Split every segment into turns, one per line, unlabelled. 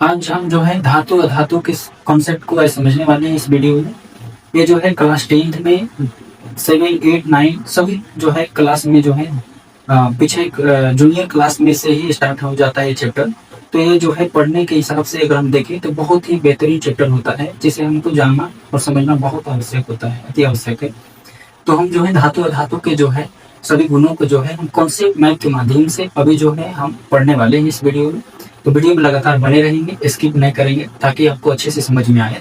आज हम जो है धातु अधातु के कॉन्सेप्ट को समझने वाले हैं इस वीडियो में। ये जो है क्लास 10th में 7, 8, 9 सभी जो है क्लास में जो है पीछे जूनियर क्लास में से ही स्टार्ट हो जाता है चैप्टर। तो ये जो है पढ़ने के हिसाब से अगर हम देखें तो बहुत ही बेहतरीन चैप्टर होता है, जिसे हमको जानना और समझना बहुत आवश्यक होता है, अति आवश्यक है। तो हम जो है धातु अधातु के जो है सभी गुणों को जो है हम कॉन्सेप्ट मैप के माध्यम से अभी जो है हम पढ़ने वाले हैं इस वीडियो में। तो वीडियो में लगातार बने रहेंगे, स्किप नहीं करेंगे ताकि आपको अच्छे से समझ में आए।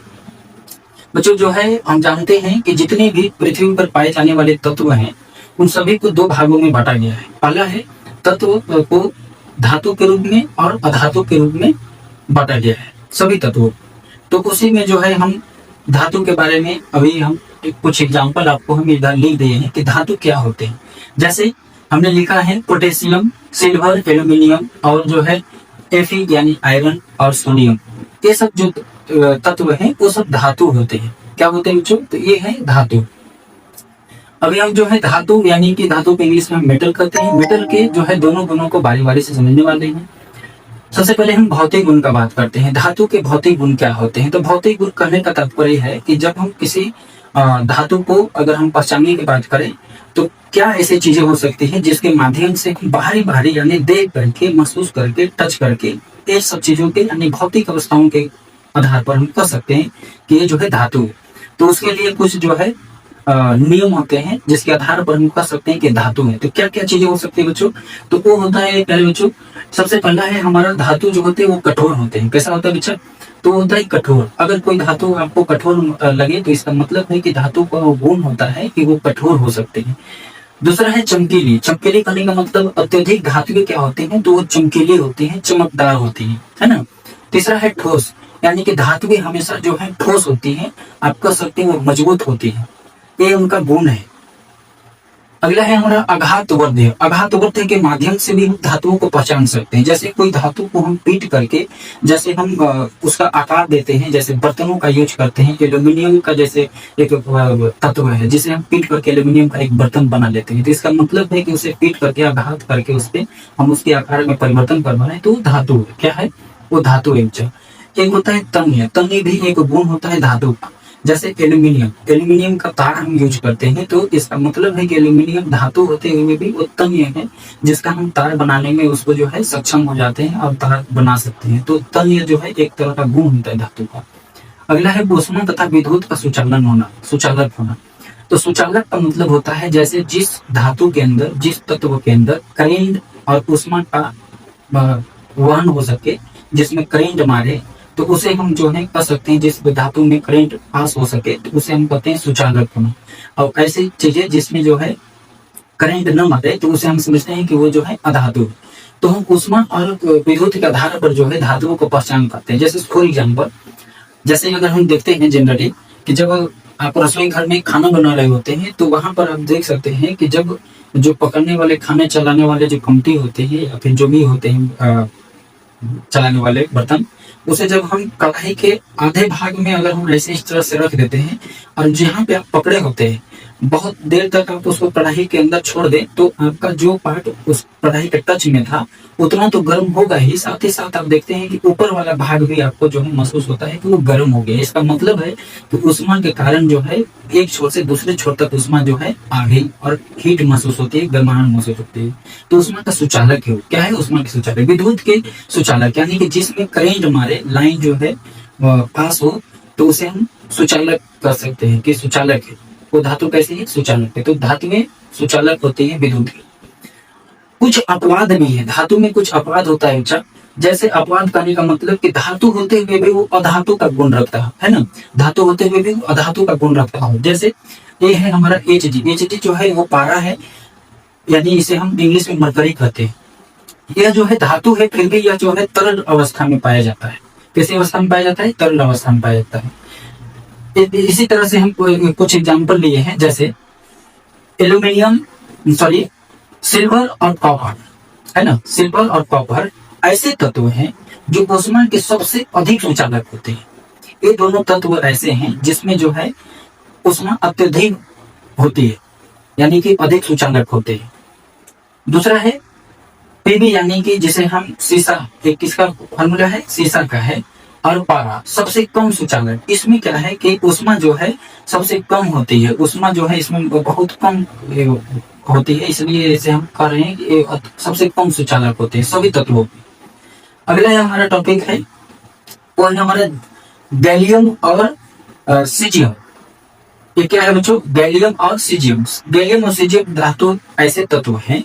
बच्चों जो है हम जानते हैं कि जितने भी पृथ्वी पर पाए जाने वाले तत्व हैं उन सभी को दो भागों में बांटा गया है। पहला है तत्व को धातु के रूप में और अधातु के रूप में बांटा गया है सभी तत्वों। तो उसी में जो है हम धातु के बारे में अभी हम कुछ एग्जाम्पल आपको हम इधर लिख दिए हैं कि धातु क्या होते हैं। जैसे हमने लिखा है पोटेशियम, सिल्वर, एल्यूमिनियम और जो है Fe यानी आयरन और सोडियम। ये सब जो तत्व हैं वो सब धातु होते हैं। क्या होते हैं बच्चों? तो ये है धातु। अभी हम जो है धातु यानी कि धातु के इंग्लिश में हम मेटल कहते हैं। मेटल के जो है दोनों गुणों को बारी बारी से समझने वाले हैं। सबसे पहले हम भौतिक गुण का बात करते हैं। धातु के भौतिक गुण क्या होते हैं? तो भौतिक गुण कहने का तात्पर्य है कि जब हम किसी धातु को अगर हम पहचानने की बात करें तो क्या ऐसी चीजें हो सकती हैं जिसके माध्यम से बाहरी बाहरी यानी देख करके, महसूस करके, टच करके ये सब चीजों के यानी भौतिक अवस्थाओं के आधार पर हम कह सकते हैं कि ये जो है धातु है। तो उसके लिए कुछ जो है नियम होते हैं जिसके आधार पर हम कह सकते हैं कि धातु है। तो क्या क्या चीजें हो सकती है बच्चों? तो वो होता है पहले बच्चों, सबसे पहला है हमारा धातु जो होते हैं वो कठोर होते हैं। कैसा होता है बच्चा? तो होता है कठोर। अगर कोई धातु आपको कठोर लगे तो इसका मतलब है कि धातु का गुण होता है कि वो कठोर हो सकते हैं। दूसरा है चमकीली। चमकीली कहने का मतलब अत्यधिक धातुएं क्या होते हैं तो वो चमकीली होती हैं, चमकदार होती हैं, है ना। तीसरा है ठोस, यानी कि धातुएं हमेशा जो है ठोस होती हैं, आप कह सकते हैं वो मजबूत होती हैं, ये उनका गुण है। अगला है हमारा आघात वर्ध्य। आघात वर्ध्य के माध्यम से भी हम धातुओं को पहचान सकते हैं। जैसे कोई धातु को हम पीट करके जैसे हम उसका आकार देते हैं, जैसे बर्तनों का यूज करते हैं। एल्यूमिनियम का जैसे एक तत्व है जिसे हम पीट करके एल्यूमिनियम का एक बर्तन बना लेते हैं। तो इसका मतलब है कि उसे पीट करके आघात करके उस पर हम उसके आकार में परिवर्तन कर रहे हैं, तो धातु है। क्या है वो? धातु है। एक होता है तन्य। तन्य भी एक गुण होता है धातु का। जैसे एल्यूमिनियम, एल्यूमिनियम का तार हम यूज करते हैं, तो इसका मतलब है कि एल्यूमिनियम धातु होते हुए भी वो तन्य है, जिसका हम तार बनाने में उसको जो है सक्षम हो जाते हैं और तार बना सकते हैं। तो तन्य जो है एक तरह का गुण होता है धातु का। अगला है ऊष्मा तथा विद्युत का सुचालन होना, सुचालक होना। तो सुचालक का मतलब होता है जैसे जिस धातु के अंदर, जिस तत्व के अंदर करंट और ऊष्मा का वहन हो सके, जिसमें करंट मारे, तो उसे हम जो है कह सकते हैं जिस धातु में करंट पास हो सके तो उसे हम कहते हैं सुचालक होना। और ऐसी चीजें जिसमें जो है करंट न मारे तो उसे हम समझते हैं कि वो जो है अधातु है। तो हम ऊष्मा और विद्युत के आधार पर जो है धातुओं को पहचान पाते हैं। जैसे फॉर एग्जाम्पल, जैसे अगर हम देखते हैं जनरली कि जब आप रसोई घर में खाना बना रहे होते हैं तो वहां पर आप देख सकते हैं कि जब जो पकड़ने वाले, खाने चलाने वाले जो कमटी होते हैं या फिर जो भी होते हैं चलाने वाले बर्तन, उसे जब हम कढ़ाई के आधे भाग में अगर हम ऐसे इस तरह से रख देते हैं और जहाँ पे आप पकड़े होते हैं बहुत देर तक आप उसको कढ़ाई के अंदर छोड़ दें तो आपका जो पार्ट उस कढ़ाई के टच में था उतना तो गर्म होगा ही, साथ आप देखते हैं कि ऊपर वाला भाग भी आपको जो है महसूस होता है कि वो गर्म हो गया। इसका मतलब है कि ऊष्मा के कारण जो है एक छोर से दूसरे छोर तक ऊष्मा जो है आ गई और हीट महसूस होती है, गर्माहट महसूस होती है। तो ऊष्मा का सुचालक है। क्या है ऊष्मा के सुचालक? विद्युत के सुचालक, यानी कि जिसमें करंट मारे, लाइन जो है पास हो, तो उसे हम सुचालक कर सकते हैं कि सुचालक है। वो धातु कैसी है? सुचालक है। तो धातु में सुचालक होती है विद्युत की। कुछ अपवाद नहीं है, धातु में कुछ अपवाद होता है बच्चा। जैसे अपवाद करने का मतलब कि धातु होते हुए भी वो अधातु का गुण रखता है ना। धातु होते हुए भी अधातु का गुण रखता है। जैसे ये है हमारा Hg। Hg जो है वो पारा है, यानी इसे हम इंग्लिश में मरकरी कहते हैं। यह जो है धातु है, फिर भी यह जो है तरल अवस्था में पाया जाता है। किसी अवस्था में पाया जाता है? तरल अवस्था में पाया जाता है। इसी तरह से हम कुछ एग्जाम्पल लिए हैं, जैसे एल्यूमिनियम, सॉरी सिल्वर और कॉपर, है ना। सिल्वर और कॉपर ऐसे तत्व हैं जो ऊष्मा के सबसे अधिक सुचालक होते हैं। ये दोनों तत्व ऐसे हैं जिसमें जो है ऊष्मा अत्यधिक होती है, यानी कि अधिक सुचालक होते हैं। दूसरा है पीबी यानी कि जिसे हम सीसा, एक किसका फॉर्मूला है, सीसा का है। और पारा सबसे कम सूचांक, इसमें क्या है कि ऊष्मा जो है सबसे कम होती है, ऊष्मा जो है इसमें बहुत कम होती है, इसलिए इसे हम कह रहे हैं कि ये सबसे कम सूचालक होते हैं सभी तत्वों में। अगला हमारा टॉपिक है वो है हमारा गैलियम और सीजियम। ये क्या है बच्चों, गैलियम और सीजियम। गैलियम और सीजियम धातु ऐसे तत्व हैं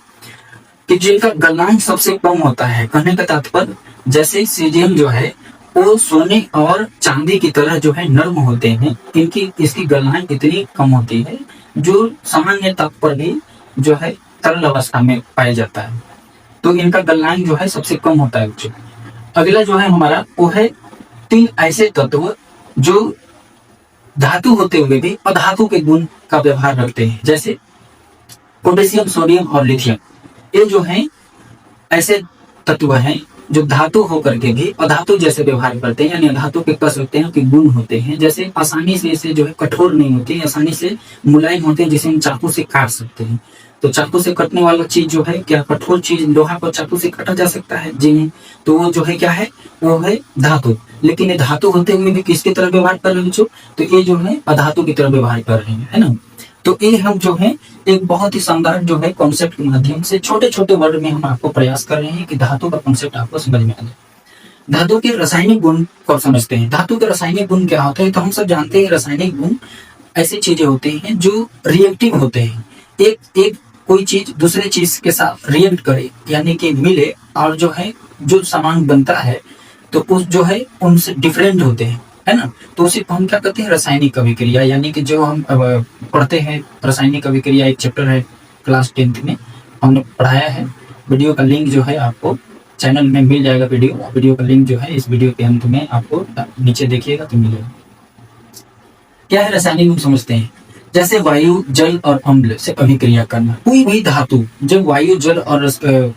कि जिनका गलनांक सबसे कम होता है। कहने का तात्पर्य, जैसे सीजियम जो है वो सोने और चांदी की तरह जो है नर्म होते हैं, इनकी इसकी गलनांक इतनी कम होती है जो सामान्य ताप पर भी जो है तरल अवस्था में पाया जाता है, तो इनका गलनांक जो है सबसे कम होता है बच्चों। अगला जो है हमारा वो है 3 ऐसे तत्व जो धातु होते हुए भी अधातु के गुण का व्यवहार रखते हैं, जैसे पोटेशियम, सोडियम और लिथियम। ये जो है ऐसे तत्व हैं जो धातु होकर के भी अधातु जैसे व्यवहार करते हैं, यानी अधातु के कस होते हैं कि गुण होते हैं, जैसे आसानी से इसे जो है कठोर नहीं होते, आसानी से मुलायम होते हैं, जिसे हम चाकू से काट सकते हैं। तो चाकू से कटने वाला चीज जो है, क्या कठोर चीज लोहा को चाकू से काटा जा सकता है? जी नहीं। तो वो जो है क्या है, वो है धातु। लेकिन ये धातु होते हुए भी किसकी तरह व्यवहार कर रहे हैं बच्चों? तो ये जो है अधातु की तरह व्यवहार कर रहे हैं, है ना। तो ये हम जो है एक बहुत ही शानदार जो है कॉन्सेप्ट के माध्यम से छोटे छोटे वर्ड में हम आपको प्रयास कर रहे हैं कि धातु का कॉन्सेप्ट आपको समझ में आ जाए। धातु के रासायनिक गुण को समझते हैं। धातु के रासायनिक गुण क्या होते हैं? तो हम सब जानते हैं रासायनिक गुण ऐसी चीजें होती हैं जो रिएक्टिव होते हैं। एक एक कोई चीज दूसरे चीज के साथ रिएक्ट करे, यानी कि मिले, और जो है जो सामान बनता है तो उस जो है उनसे डिफरेंट होते हैं, है ना। तो उसी को हम क्या कहते हैं? रासायनिक अभिक्रिया। यानी कि जो हम पढ़ते हैं रासायनिक अभिक्रिया, एक चैप्टर है क्लास 10th में हमने पढ़ाया है। वीडियो का लिंक जो है आपको चैनल में मिल जाएगा। वीडियो का लिंक जो है इस वीडियो के अंत में आपको नीचे देखिएगा तो मिलेगा। क्या है रासायनिक गुण समझते हैं। जैसे वायु, जल और अम्ल से अभिक्रिया करना। कोई भी धातु जब वायु, जल और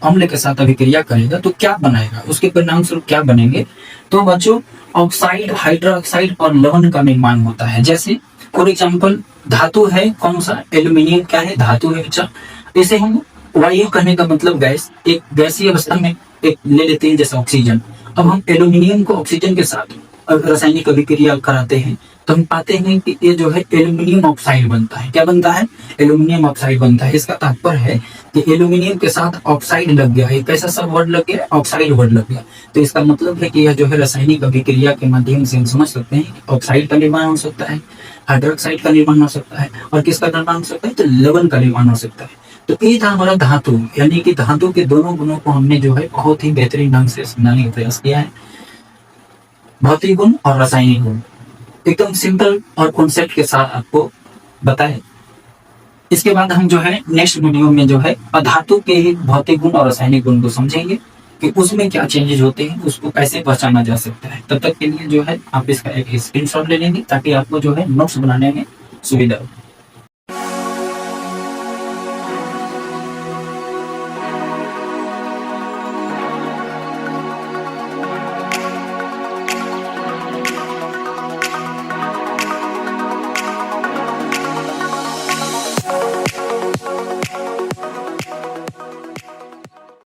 अम्ल के साथ अभिक्रिया करेगा तो क्या बनाएगा, उसके परिणाम स्वरूप क्या बनेंगे? तो बच्चों ऑक्साइड, हाइड्रोक्साइड और लवण का निर्माण होता है। जैसे फॉर एग्जाम्पल धातु है कौन सा? एल्यूमिनियम क्या है? धातु है बच्चा। इसे हम वायु कहने का मतलब गैस, एक गैसीय अवस्था में एक ले लेते हैं जैसे ऑक्सीजन। अब हम एल्यूमिनियम को ऑक्सीजन के साथ रासायनिक अभिक्रिया कराते हैं तो हम पाते हैं कि ये जो है एल्यूमिनियम ऑक्साइड बनता है। क्या बनता है? एल्यूमिनियम ऑक्साइड बनता है। इसका तात्पर्य है कि एल्यूमिनियम के साथ ऑक्साइड लग गया, एक ऐसा सब वर्ड लग गया, ऑक्साइड वर्ड लग गया। तो इसका मतलब है कि यह जो है रासायनिक अभिक्रिया के माध्यम से हम समझ सकते हैं कि ऑक्साइड का निर्माण हो सकता है, हाइड्रोक्साइड का निर्माण हो सकता है, और किसका निर्माण हो सकता है? तो लवण का निर्माण हो सकता है। तो ये था हमारा धातु, यानी कि धातु के दोनों गुणों को हमने जो है बहुत ही बेहतरीन ढंग से समझाने का प्रयास किया है। भौतिक गुण और रासायनिक गुण एकदम सिंपल और कॉन्सेप्ट के साथ आपको बताए। इसके बाद हम जो है नेक्स्ट वीडियो में जो है अधातु के ही भौतिक गुण और रासायनिक गुण को समझेंगे कि उसमें क्या चेंजेस होते हैं, उसको कैसे पहचाना जा सकता है। तब तक के लिए जो है आप इसका एक स्क्रीनशॉट ले लेंगे ताकि आपको जो है नोट्स बनाने में सुविधा हो।